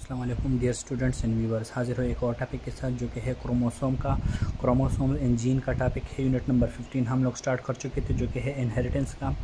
अस्सलाम वालेकुम dear students and viewers, हाजिर हो एक और टॉपिक के साथ जो कि है क्रोमोसोम इन जीन का टॉपिक है। यूनिट नंबर 15 हम लोग स्टार्ट कर चुके थे, जो कि है इनहेरिटेंस का।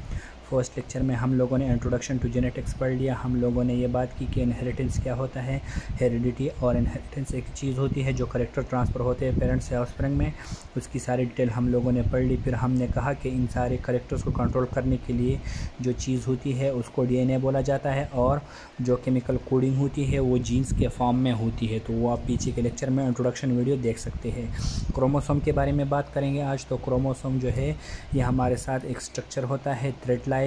फर्स्ट लेक्चर में हम लोगों ने इंट्रोडक्शन टू जेनेटिक्स पढ़ लिया। हम लोगों ने ये बात की कि इनहेरिटेंस क्या होता है। हेरिडिटी और इनहेरिटेंस एक चीज़ होती है जो करेक्टर ट्रांसफ़र होते हैं पेरेंट्स से ऑफस्प्रिंग में। उसकी सारी डिटेल हम लोगों ने पढ़ ली। फिर हमने कहा कि इन सारे करेक्टर्स को कंट्रोल करने के लिए जो चीज़ होती है उसको डीएनए बोला जाता है, और जो केमिकल कोडिंग होती है वो जीन्स के फॉर्म में होती है। तो वो आप पीछे के लेक्चर में इंट्रोडक्शन वीडियो देख सकते हैं। क्रोमोसोम के बारे में बात करेंगे आज। तो क्रोमोसोम जो है ये हमारे साथ एक स्ट्रक्चर होता है, थ्रेड लाइक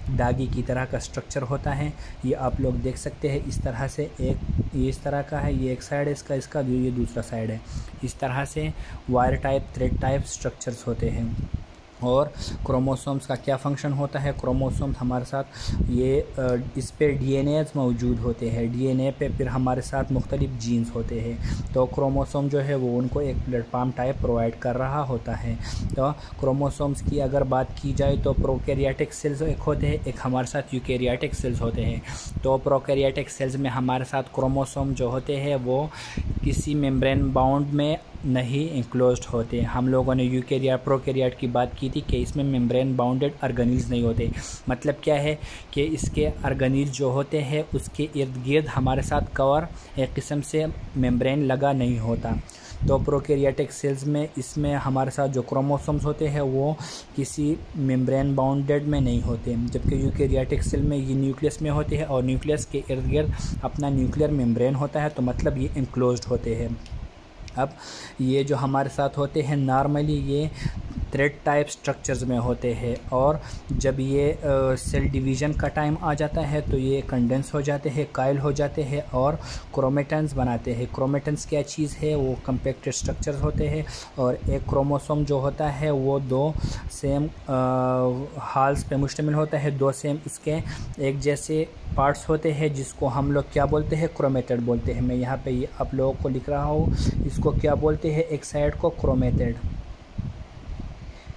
धागे की तरह का स्ट्रक्चर होता है। ये आप लोग देख सकते हैं इस तरह से, एक ये इस तरह का है, ये एक साइड है इसका ये दूसरा साइड है। इस तरह से wire type thread type structures होते हैं। और क्रोमोसोम्स का क्या फंक्शन होता है। क्रोमोसोम्स हमारे साथ ये इस पे डीएनएज मौजूद होते हैं। डीएनए पे फिर हमारे साथ मुख्तलिफ जीन्स होते हैं। तो क्रोमोसोम जो है वो उनको एक प्लेटफॉर्म टाइप प्रोवाइड कर रहा होता है। तो क्रोमोसोम्स की अगर बात की जाए तो प्रोकैरियोटिक सेल्स एक होते हैं, एक हमारे साथ यूकैरियोटिक सेल्स होते हैं। तो प्रोकैरियोटिक सेल्स में हमारे साथ क्रोमोसोम जो होते हैं वो किसी मेम्ब्रेन बाउंड में नहीं इंक्लोज्ड होते। हम लोगों ने प्रोकैरियोट की बात की थी कि इसमें मेम्ब्रेन बाउंडेड ऑर्गेनील्स नहीं होते। मतलब क्या है कि इसके ऑर्गेनील्स जो होते हैं उसके इर्द गिर्द हमारे साथ कवर एक किस्म से मेम्ब्रेन लगा नहीं होता। तो प्रोकैरियोटिक सेल्स में इसमें हमारे साथ जो क्रोमोसोम्स होते हैं वो किसी मेम्ब्रेन बाउंडेड में नहीं होते, जबकि यूकैरियोटिक सेल में ये न्यूक्लियस में होते हैं और न्यूक्लियस के इर्द गिर्द अपना न्यूक्लियर मेम्ब्रेन होता है। तो मतलब ये इंक्लोज्ड होते हैं। अब ये जो हमारे साथ होते हैं नॉर्मली ये थ्रेड टाइप स्ट्रक्चर्स में होते हैं, और जब ये सेल डिवीज़न का टाइम आ जाता है तो ये कंडेंस हो जाते हैं, कायल हो जाते हैं और क्रोमेटन्स बनाते हैं। क्रोमेटन्स क्या चीज़ है, वो कम्पैक्टेड स्ट्रक्चर्स होते हैं। और एक क्रोमोसोम जो होता है वो दो सेम हाल्स पे मुश्तमिल होता है, दो सेम इसके एक जैसे पार्ट्स होते हैं जिसको हम लोग क्या बोलते हैं, क्रोमेटेड बोलते हैं। मैं यहाँ पे ये आप लोगों को लिख रहा हूँ, इसको क्या बोलते हैं, एक साइड को क्रोमेटेड।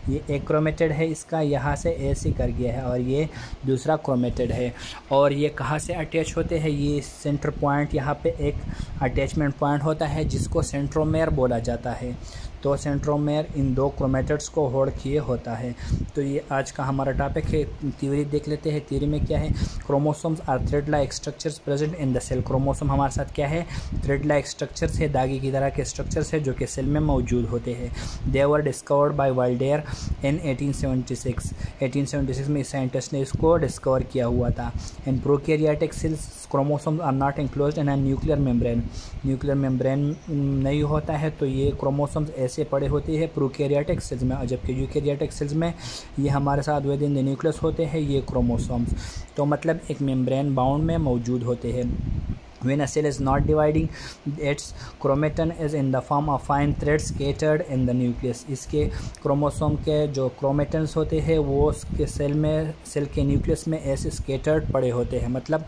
ये एक क्रोमेटेड है, इसका यहाँ से ऐसे कर गया है, और ये दूसरा क्रोमेटेड है। और ये कहाँ से अटैच होते हैं, ये सेंटर पॉइंट यहाँ पे एक अटैचमेंट पॉइंट होता है जिसको सेंट्रोमेयर बोला जाता है। तो सेंट्रोमेयर इन दो क्रोमेटेड्स को होल्ड किए होता है। तो ये आज का हमारा टॉपिक है। थ्योरी देख लेते हैं। थ्योरी में क्या है, chromosomes are thread like structures present in the cell. Chromosome हमारे साथ क्या है, थ्रेड लाइक स्ट्रक्चर्स है, धागे की तरह के स्ट्रक्चर्स है जो कि सेल में मौजूद होते हैं। दे वर डिस्कवर्ड बाय वाल्डेयर इन 1876 में इस साइंटिस्ट ने इसको डिस्कवर किया हुआ था। In prokaryotic cells chromosomes are not enclosed in a nuclear membrane. Nuclear membrane नहीं होता है, तो ये क्रोमोसोम्स ऐसे पड़े होते हैं प्रोकैरियोटिक सेल्स में, जबकि यूकैरियोटिक सेल्स में ये हमारे साथ विद इन द न्यूक्लियस होते हैं ये क्रोमोसोम्स। तो मतलब एक मेम्ब्रेन बाउंड में मौजूद होते हैं। When a cell is not dividing, its chromatin is in the form of fine threads scattered in the nucleus. इसके क्रोमोसोम के जो क्रोमेटिन्स होते हैं वो उसके सेल के न्यूक्लियस में ऐसे स्केटर्ड पड़े होते हैं। मतलब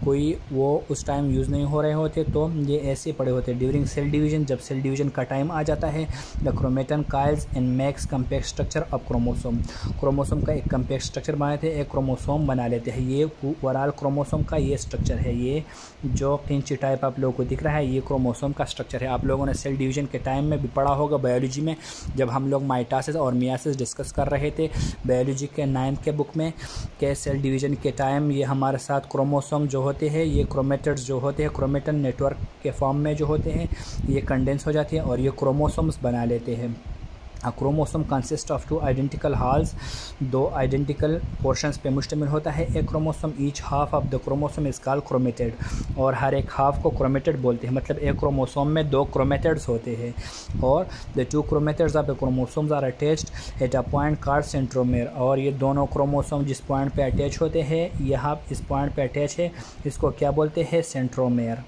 कोई वो उस टाइम यूज़ नहीं हो रहे होते, तो ये ऐसे पड़े होते हैं। ड्यूरिंग सेल डिवीजन, जब सेल डिवीजन का टाइम आ जाता है, the chromatin coils and makes compact structure of chromosome. Chromosome का एक कम्पैक्ट स्ट्रक्चर बनाते हैं, एक क्रोमोसोम बना लेते हैं। ये ओवरऑल क्रोमोसोम का ये स्ट्रक्चर है। ये जो किंची टाइप आप लोगों को दिख रहा है ये क्रोमोसोम का स्ट्रक्चर है। आप लोगों ने सेल डिवीजन के टाइम में भी पढ़ा होगा बायोलॉजी में, जब हम लोग माइटोसिस और मियासिस डिस्कस कर रहे थे बायोलॉजी के 9th के बुक में, के सेल डिवीजन के टाइम ये हमारे साथ क्रोमोसोम जो होते हैं ये क्रोमेटिड्स जो होते हैं क्रोमेटिन नेटवर्क के फॉर्म में जो होते हैं ये कंडेंस हो जाते हैं और ये क्रोमोसोम्स बना लेते हैं। A chromosome consists of two identical halves, दो आइडेंटिकल पोर्शंस पे मुश्तमिल होता है। एक chromosome, each half of the chromosome is called chromatid, और हर एक हाफ को क्रोमेटेड बोलते हैं। मतलब एक क्रोमोसोम में दो क्रोमेटेड्स होते हैं, और the two chromatids of the chromosomes are attached at a point called centromere. और ये दोनों क्रोमोसोम जिस पॉइंट पे अटैच होते हैं, यहाँ इस पॉइंट पे अटैच है, इसको क्या बोलते हैं, सेंट्रोमेयर।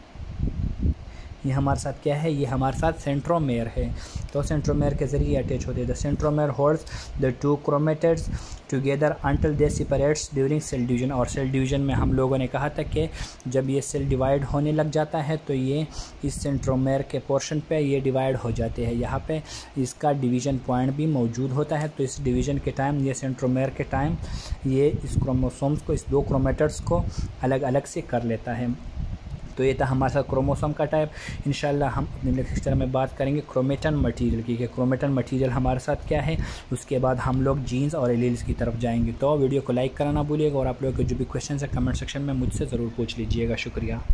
ये हमारे साथ क्या है, ये हमारे साथ सेंट्रोमेयर है। तो सेंट्रोमेयर के ज़रिए अटैच होते हैं। The centromere holds the two chromatids together until they separates during cell division. और सेल डिवीजन में हम लोगों ने कहा था कि जब ये सेल डिवाइड होने लग जाता है तो ये इस सेंट्रोमेयर के पोर्शन पे ये डिवाइड हो जाते हैं। यहाँ पे इसका डिवीजन पॉइंट भी मौजूद होता है। तो इस डिवीजन के टाइम, ये सेंट्रोमेयर के टाइम, ये इस क्रोमोसोम्स को, इस दो क्रोमेटेड्स को अलग अलग से कर लेता है। तो ये था हमारे साथ क्रोमोसोम का टाइप। इंशाल्लाह हम अपने नेक्स्ट लेक्चर में बात करेंगे क्रोमेटन मटेरियल की, कि क्रोमेटन मटेरियल हमारे साथ क्या है। उसके बाद हम लोग जीन्स और एलील्स की तरफ जाएंगे। तो वीडियो को लाइक करना ना भूलिएगा और आप लोगों के जो भी क्वेश्चन है कमेंट सेक्शन में मुझसे ज़रूर पूछ लीजिएगा। शुक्रिया।